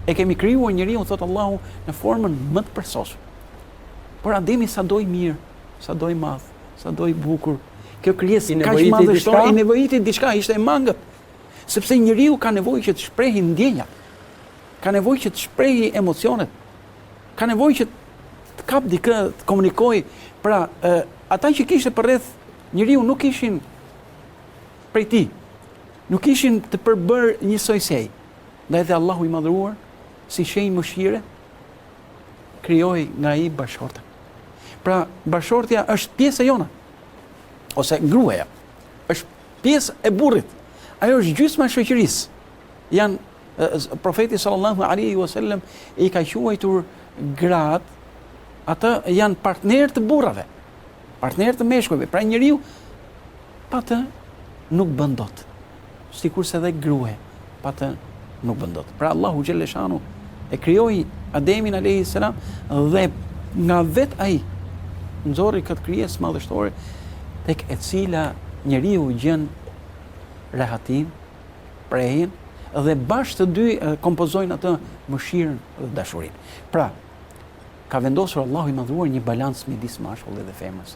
E kemi krijuar njeriu, thot Allahu, në formën më të përsosur. Por Ademi sa do i mirë, sa do i madh, sa do i bukur, kjo krijesë kaq madhështore, i nevojiti diçka, ishte e mangët. Sepse njeriu ka nevojë që të shprehë ndjenjat, ka nevojë që të shprehë emocionet, ka nevojë që të kap dikë, të komunikojë. Pra, ata që kishte përreth njeriu nuk ishin prej tij, nuk ishin të përbërë njësoj se ai. Ndaj edhe Allahu i madhëruar, si shenjë mëshire, krijoi nga ai bashortën. Pra, bashortja është pjesë e jona, ose gruaja, është pjesë e burrit. Ajo është gjysma e shoqërisë. Profeti sallallahu alaihi wasallam i ka quajtur gratë, ata janë partnerë të burrave, partnerë të meshkujve. Pra njeriu pa të nuk bën dot. Sikurse edhe gruaja pa të nuk bën dot. Pra Allahu xhelle shanu e krijoi Ademin alayhi salam dhe nga vet ai nxorri këtë krijesë madhështore tek e cila njeriu gjen rehatin, prehin dhe bashkë të dy kompozojnë atë mëshirën dhe dashurinë. Pra, ka vendosur Allahu i madhruar një balancë midis mashkullit dhe femrës.